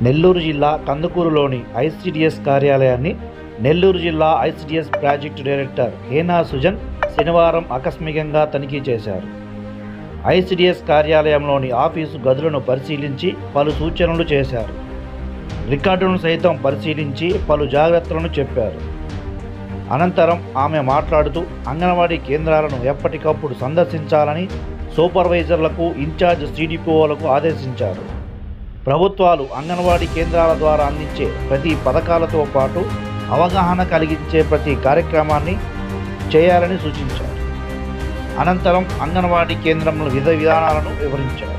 నెల్లూరు జిల్లా కందుకూరులోని ఐసిడిఎస్ కార్యాలయాన్ని నెల్లూరు జిల్లా ఐసిడిఎస్ ప్రాజెక్టు డైరెక్టర్ హేనా సుజన్ శనివారం ఆకస్మికంగా తనిఖీ చేశారు. ఐసిడిఎస్ కార్యాలయంలోని ఆఫీసు గదులను పరిశీలించి పలు సూచనలు చేశారు. రికార్డులను సైతం పరిశీలించి పలు జాగ్రత్తలను చెప్పారు. అనంతరం ఆమె మాట్లాడుతూ అంగన్వాడీ కేంద్రాలను ఎప్పటికప్పుడు సందర్శించాలని సూపర్వైజర్లకు, ఇన్ఛార్జ్ సిడిపిఓలకు ఆదేశించారు. ప్రభుత్వాలు అంగన్వాడీ కేంద్రాల ద్వారా అందించే ప్రతి పథకాలతో పాటు అవగాహన కలిగించే ప్రతి కార్యక్రమాన్ని చేయాలని సూచించారు. అనంతరం అంగన్వాడీ కేంద్రంలో విధానాలను వివరించారు.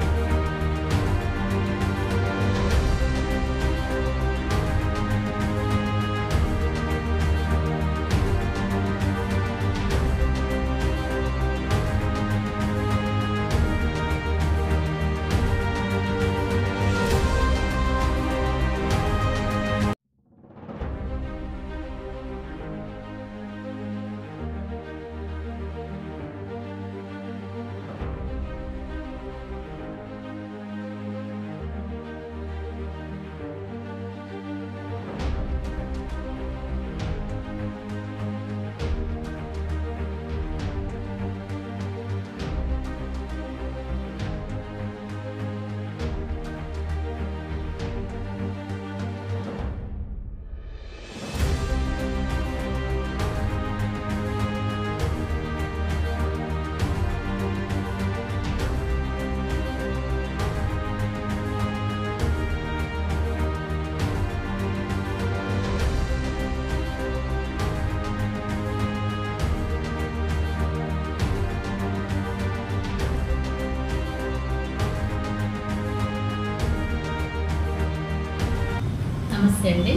నమస్తే అండి.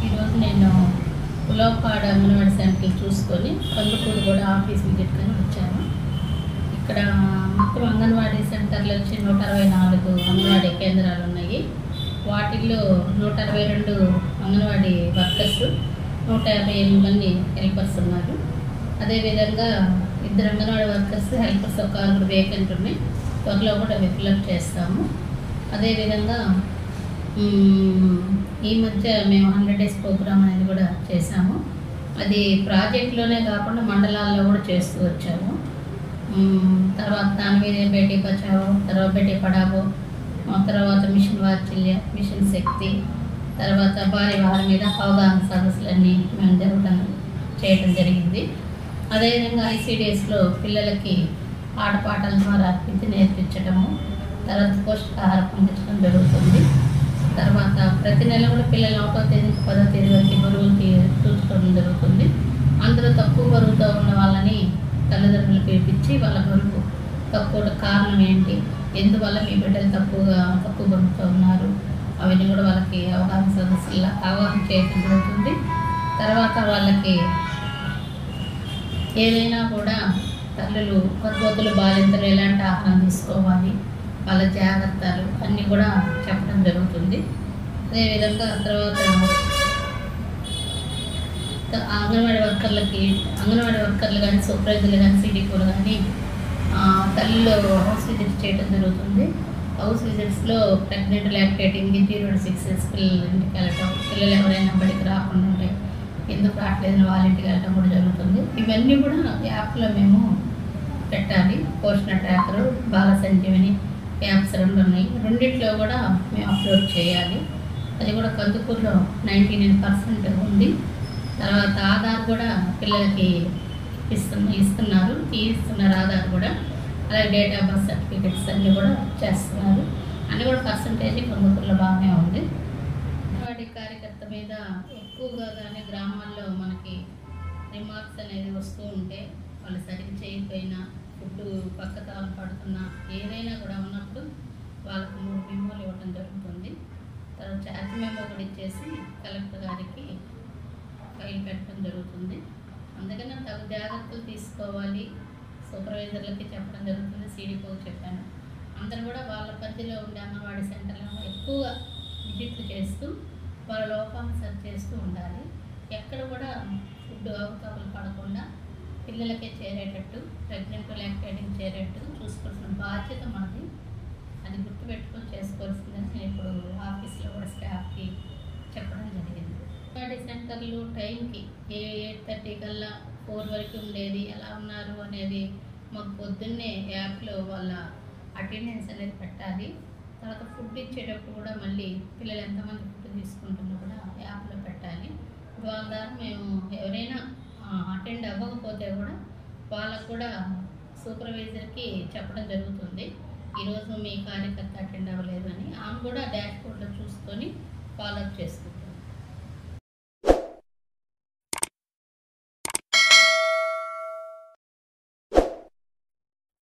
ఈరోజు నేను పులాపాడ అంగన్వాడీ సెంటర్ చూసుకొని కందుకూరు కూడా ఆఫీస్ విజిట్ కానీ వచ్చాను. ఇక్కడ మొత్తం అంగన్వాడీ సెంటర్లో వచ్చి 164 అంగన్వాడీ కేంద్రాలు ఉన్నాయి. వాటిల్లో 122 అంగన్వాడీ వర్కర్స్, 158 మంది హెల్పర్స్ ఉన్నారు. అదేవిధంగా 2 అంగన్వాడీ వర్కర్స్, హెల్పర్స్ ఒక 6 వేకెంట్ ఉన్నాయి. త్వరలో కూడా అవి ఫిల్అప్ చేస్తాము. అదేవిధంగా ఈ మధ్య మేము 100 days ప్రోగ్రామ్ అనేది కూడా చేసాము. అది ప్రాజెక్ట్లోనే కాకుండా మండలాల్లో కూడా చేస్తూ వచ్చాము. తర్వాత దాని మీద బేటీ బచావో, తర్వాత బేటీ పడావో, తర్వాత మిషన్ వాత్సల్య, మిషన్ శక్తి, తర్వాత వారి మీద అవగాహన సదస్సులన్నీ మేము చేయడం జరిగింది. అదేవిధంగా ఐసిడిఎస్లో పిల్లలకి ఆటపాటల ద్వారా విద్య నేర్పించడము, తర్వాత పౌష్టికాహారం పంపించడం జరుగుతుంది. తర్వాత ప్రతి నెల కూడా పిల్లలు 1వ తేదీ నుంచి 10వ తేదీ వరకు బరువులు చూసుకోవడం జరుగుతుంది. అందరూ తక్కువ బరువుతో ఉన్న వాళ్ళని తల్లిదండ్రులు పిలిపించి వాళ్ళ బరువు తక్కువ కారణం ఏంటి, ఎందువల్ల మీ బిడ్డలు తక్కువ బరువుతో ఉన్నారు, అవన్నీ కూడా వాళ్ళకి అవగాహన సదస్సులా అవగాహన చేయడం జరుగుతుంది. తర్వాత వాళ్ళకి ఏదైనా కూడా తల్లులు, గర్భవతులు, బాలింతలు ఎలాంటి ఆహారం తీసుకోవాలి, వాళ్ళ జాగ్రత్తలు అన్నీ కూడా చెప్పడం జరుగుతుంది. అదేవిధంగా తర్వాత అంగన్వాడీ వర్కర్లు కానీ, సూపర్వైజర్లు కానీ, సిడిపిఓలు కానీ తల్లులు హౌస్ విజిట్స్ చేయడం జరుగుతుంది. హౌస్ విజిట్స్లో ప్రెగ్నెంట్, లాక్టేటింగ్, 0 to 6 years పిల్లలు ఇంటికి వెళ్ళటం, పిల్లలు ఎవరైనా బడికి రాకుండా ఉంటే ఎందుకు రావట్లేదని వాళ్ళ ఇంటికి వెళ్ళటం కూడా జరుగుతుంది. ఇవన్నీ కూడా యాప్లో మేము పెట్టాలి. పోషణ ట్రాకరు, బాల సంజీవని యాప్స్ 2 ఉన్నాయి. రెండిట్లో కూడా మేము అప్లోడ్ చేయాలి. అది కూడా కందుకూరులో 99% ఉంది. తర్వాత ఆధార్ కూడా పిల్లలకి ఇస్తున్నారు ఆధార్ కూడా. అలాగే డేట్ ఆఫ్ బర్త్ సర్టిఫికెట్స్ అన్నీ కూడా చేస్తున్నారు. అన్నీ కూడా పర్సంటేజ్ కందుకూరులో బాగానే ఉంది. అంగన్వాడీ కార్యకర్త మీద ఎక్కువగా కానీ గ్రామాల్లో మనకి రిమార్క్స్ అనేది వస్తూ ఉంటే, వాళ్ళు సరిగ్గా చేయకపోయినా, ఫుడ్ పక్కతాలు పడుతున్నా, ఏదైనా కూడా ఉన్నప్పుడు వాళ్ళకు 3 మెమోలు ఇవ్వడం జరుగుతుంది. తర్వాత ఛార్జ్ మెమో కూడా ఇచ్చేసి కలెక్టర్ గారికి ఫైల్ పెట్టడం జరుగుతుంది. అందుకని తగు జాగ్రత్తలు తీసుకోవాలి. సూపర్వైజర్లకి చెప్పడం జరుగుతుంది, సిడిపిఓకి చెప్పాను. అందరూ కూడా వాళ్ళ పరిధిలో ఉండే అంగన్వాడీ సెంటర్లను ఎక్కువగా విజిట్లు చేస్తూ వాళ్ళ లోపాలను సరి చేస్తూ ఉండాలి. ఎక్కడ కూడా ఫుడ్ అవకతవకలు పడకుండా పిల్లలకే చేరేటట్టు, ప్రెగ్నెంట్, లాక్టేటింగ్ చేరేటట్టు చూసుకోవాల్సిన బాధ్యత మనది. అది గుర్తుపెట్టుకొని చేసుకోవాల్సిందని నేను ఇప్పుడు ఆఫీస్లో కూడా స్టాఫ్కి చెప్పడం జరిగింది. అంగన్వాడీ సెంటర్లు టైంకి 8:30 కల్లా 4 వరకు ఉండేది. ఎలా ఉన్నారు అనేది మాకు పొద్దున్నే యాప్లో వాళ్ళ అటెండెన్స్ అనేది పెట్టాలి. తర్వాత ఫుడ్ ఇచ్చేటప్పుడు కూడా మళ్ళీ పిల్లలు ఎంతమంది ఫుడ్ తీసుకుంటున్నా కూడా యాప్లో పెట్టాలి. వాళ్ళ ద్వారా మేము ఎవరైనా అటెండ్ అవ్వకపోతే కూడా వాళ్ళకు కూడా సూపర్వైజర్కి చెప్పడం జరుగుతుంది. ఈరోజు మీ కార్యకర్త అటెండ్ అవ్వలేదు అని. ఆమె కూడా డాష్ బోర్డ్లో చూసుకొని ఫాలోఅప్ చేస్తుంది.